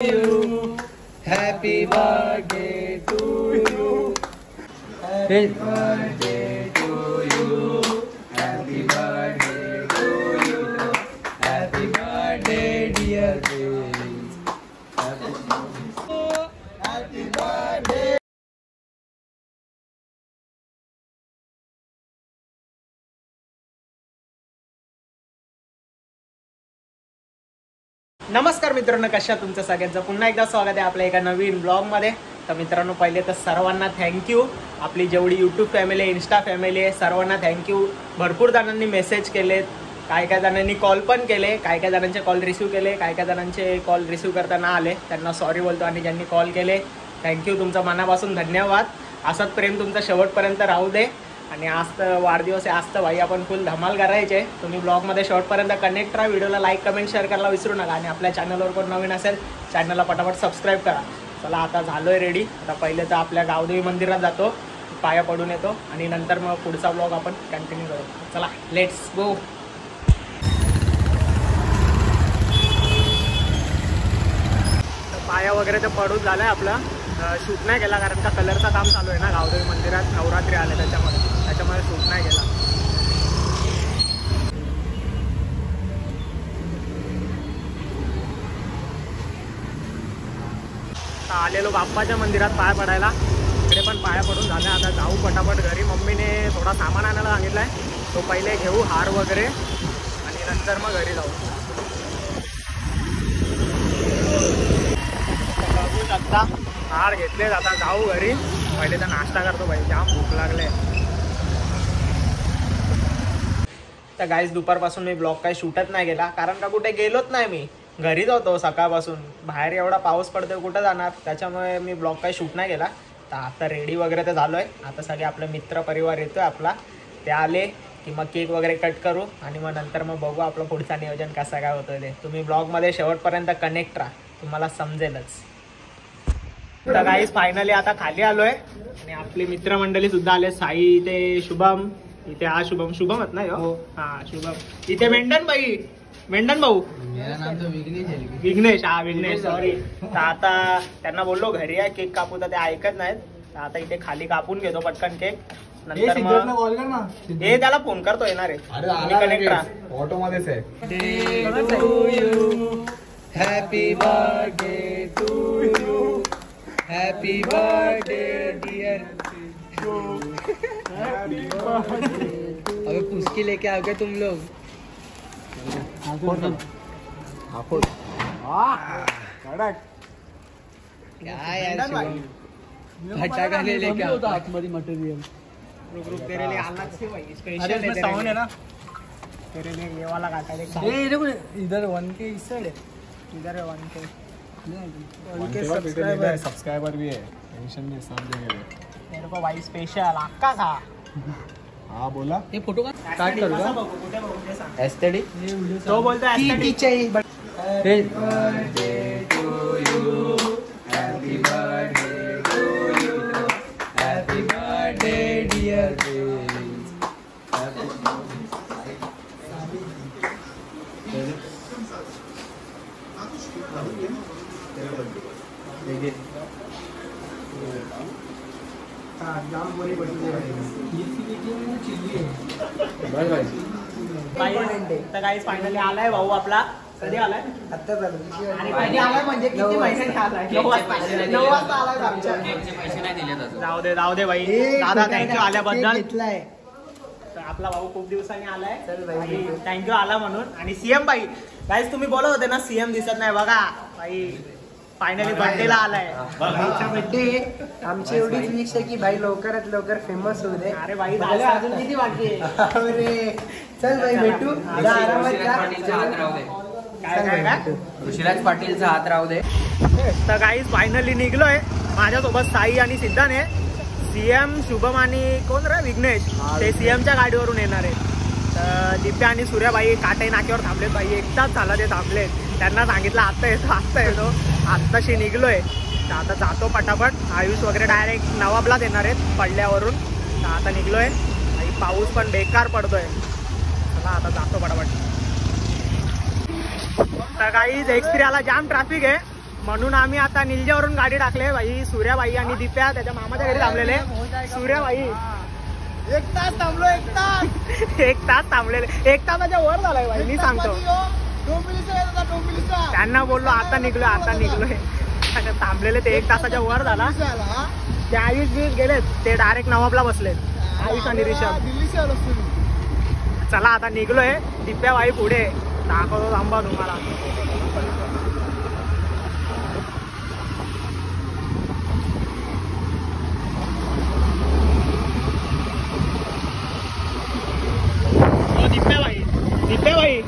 you. Happy birthday to you. Happy birthday to you. Happy birthday to you. Happy birthday dear Prince. Happy birthday. नमस्कार मित्रांनो, कशा तुमचं सगळ्यांचं पुन्हा एकदा स्वागत आहे आपल्या एका नवीन ब्लॉगमध्ये. तर मित्रांनो, पहिले तर सर्वांना थँक्यू. आपली जेवढी यूट्यूब फॅमिली आहे, इन्स्टा फॅमिली आहे, सर्वांना थँक्यू. भरपूर जणांनी मेसेज केलेत, काय जणांनी कॉल पण केले, काय जणांचे कॉल रिसीव केले, काय जणांचे कॉल रिसीव करताना आले त्यांना सॉरी बोलतो. आणि ज्यांनी कॉल केले थँक्यू, तुमचं मनापासून धन्यवाद. असंच प्रेम तुमचं शेवटपर्यंत राहू दे. आणि आज तर वाढदिवस आहे, आज तर भाई आपण फुल धमाल करायचे. तुम्ही ब्लॉगमध्ये शेवटपर्यंत कनेक्ट राहा. व्हिडिओला लाईक कमेंट शेअर करायला विसरू नका. आणि आपल्या चॅनलवर कोण नवीन असेल चॅनलला पटापट सबस्क्राईब करा. चला आता झालो आहे रेडी. आता पहिले तर आपल्या गावदेवी मंदिरात जातो, पाया पडून येतो आणि नंतर मग पुढचा ब्लॉग आपण कंटिन्यू करू. चला लेट्स गो. पाया वगैरे तर पडून झालं आहे. आपला शूट नाही केला कारण का कलरचं काम चालू आहे ना गावदेवी मंदिरात. नवरात्री आले त्याच्यामुळे शूट नाही केला. आलेलो बाप्पाच्या मंदिरात पाया पडायला. इकडे पण पाया पडून झाले. आता जाऊ पटापट घरी. मम्मीने थोडा सामान आणायला सांगितलं आहे, तो पहिले घेऊ, हार वगैरे, आणि नंतर मग घरी जाऊ. बघू शकता हार घेतलेत. आता जाऊ घरी. पहिले तर नाश्ता करतो भाई, जाम भूक लागले. तर गाईज दुपारपासून मी ब्लॉग काही शूटच नाही केला कारण का कुठे गेलोच नाही. मी घरीच होतो सकाळपासून. बाहेर एवढा पाऊस पडतोय, कुठं जाणार, त्याच्यामुळे मी ब्लॉग काही शूट नाही केला. तर आता रेडी वगैरे तर झालो आहे. आता सगळे आपले मित्र परिवार येतोय आपला. ते आले की मग केक वगैरे कट करू आणि मग नंतर मग बघू आपलं पुढचं नियोजन कसं काय होतं ते. तुम्ही ब्लॉगमध्ये शेवटपर्यंत कनेक्ट राहा, तुम्हाला समजेलच. तर गाईज फायनली आता खाली आलोय आणि आपली मित्रमंडळी सुद्धा आले. साई, इथे शुभम, इथे हा शुभम आहेत ना. हा शुभम. इथे मेंढन भाऊ, विघ्नेश. हा विघ्नेश, सॉरी. तर आता त्यांना बोललो घरी आहे केक कापू, तर ते ऐकत नाहीत. तर आता इथे खाली कापून घेतो पटकन केक. नंतर मग हे त्याला फोन करतो, येणार आहे. कनेक्ट राहा. ऑटो मध्येच आहे. Happy birthday to you. Happy birthday dear. अबे पुस्की लेके आओगे तुम लोग. क्या यार फटाका ले लेके आतमध्ये मटेरियल. रुक तेरे लिए अलग से भाई स्पेशल है. साउंड है ना तेरे लिए, ये वाला काटा दे. ये देखो इधर 1K इस साइड है, इधर है 1K. सब्सक्राइबर भी है, टेंशन नहीं, सब जगह मेरे को भाई स्पेशल अक्का था. हाँ बोला. ये फोटो का स्टार्ट करू का? कुठे बघू ते सांग. एस्थेटिक तो बोलतो एस्थेटिक चाहिए. Happy birthday to you. Happy birthday to you. Happy birthday dear Prince. तर काही फायनली आलाय भाऊ आपला. कधी आलाय? आता आणि कधी आलाय म्हणजे किती महिन्याने आलाय? 9 वाजता आलाय आमच्या. पैसे नाही दिले. जाऊ दे भाई. दादा थँक्यू आल्याबद्दल. तर आपला भाऊ खूप दिवसांनी आलाय, थँक्यू आला म्हणून. आणि सीएम भाई, गाईज तुम्ही बोलत होते ना सीएम दिसत नाही, बघा भाई फायनली बर्थडेला आलाय. बर्थडे आमची एवढी फिक्स आहे की भाई लवकरात लवकर फेमस होऊ दे. अरे भाई अजून किती बाकी आहे. अरे चल भाई भेटू. काय ऋषिराज पाटीलचा हात राहू दे. तर गाईज फायनली निघलोय. माझ्यासोबत साई आणि सिद्धांत आहे. सीएम, शुभम आणि कोण रे विघ्नेश, ते सीएमच्या गाडीवरून येणार आहे. तर दिप्या आणि सूर्याबाई काटाई नाक्यावर थांबलेत. बाई एकदाच झाला ते थांबलेत. त्यांना सांगितलं आत्ता येतो. आत्ताशी निघलोय. तर आता जातो पटापट. आयुष वगैरे डायरेक्ट नवाबलाच येणार आहेत पडल्यावरून. तर आता निघलोय. आणि पाऊस पण बेकार पडतोय. चला आता जातो पटापट. तर गाईज एक्सप्रियाला जाम ट्रॅफिक आहे. म्हणून आम्ही आता निलजावरून गाडी टाकले भाई. सूर्याबाई आणि दिप्या त्याच्या मामाच्या घरी थांबलेले. सूर्याबाई 1 तास थांबलो 1 तास 1 तास थांबलेले. 1 तासाच्या वर झालाय भाई मी सांगतो. त्यांना बोललो आता निघलोय. थांबलेले ते 1 तासाच्या वर झाला. ते आयुष बीस गेलेत ते डायरेक्ट नवाबला बसलेत. आयुष आणि ऋषभ. चला आता निघलोय. दिप्या बाई पुढे दाखवतो थांबा तुम्हाला. दिप्या बाई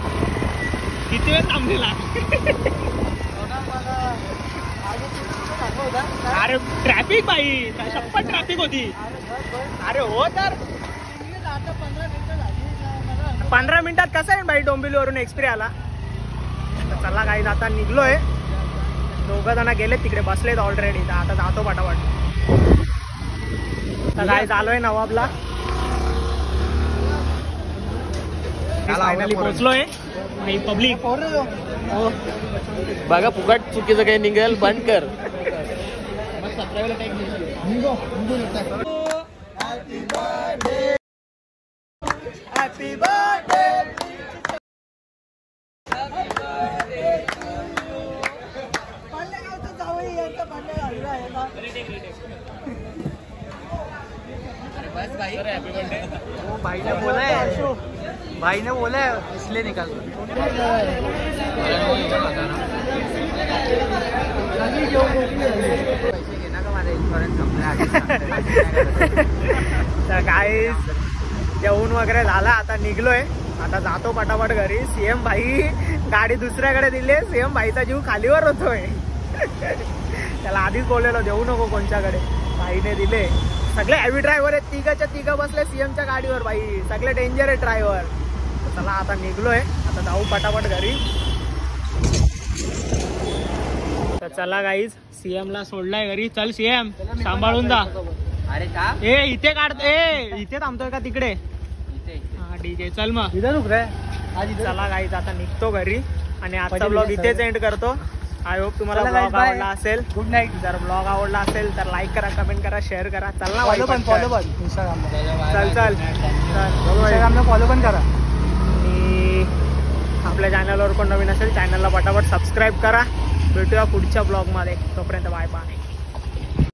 किती वेळ थांबलेला. अरे ट्रॅफिक बाई शप्पथ ट्रॅफिक होती. अरे हो तर 15 मिनिटात कसं आहे बाई डोंबिवलीवरून एक्सप्रेस आला. चला काही आता निघलोय. 2 जण गेलेत तिकडे बसलेत ऑलरेडी. आता जातो पटापट. तर काय चालू आहे नवाबला. फायनली पोहोचलोय. पब्लिक बघा फुकट चुकीचं काही निघेल बंद कर. हॅपी बर्थडे भाई ने बोला है इसलिए निकाल. तर काय जेवण वगैरे झाला. आता निघलोय. आता जातो पटापट घरी. सीएम भाई गाडी दुसऱ्याकडे दिली. सीएम भाईचा जीव खालीवर होतोय. त्याला आधीच बोललेलो देऊ नको कोणच्याकडे. भाईने दिले. सगळे हॅवी ड्रायव्हर आहेत. तिघं बसले सीएमच्या गाडीवर भाई. सगळे डेंजर आहे ड्रायव्हर. चला आता निघलोय. आता जाऊ पटापट घरी. तर चला गाईज सीएम ला सोडलाय घरी. चल सीएम सांभाळून जा. अरे का इथे काढते. इथे थांबतोय का तिकडे. हा ठीक आहे चल मग. चला गाईज आता निघतो घरी. आणि आजचा ब्लॉग इथेच एंड करतो. आय होप तुम्हाला ब्लॉग आवडला असेल. Good night. जर ब्लॉग आवडला असेल तर लाईक करा, कमेंट करा, शेअर करा. चल ना फॉलो पण इंस्टाग्रामला. चल इंस्टाग्रामला फॉलो पण करा. आणि आपल्या चॅनलवर कोण नवीन असेल चॅनलला पटापट सबस्क्राईब करा. भेटूया पुढच्या ब्लॉगमध्ये. तोपर्यंत बाय बाय.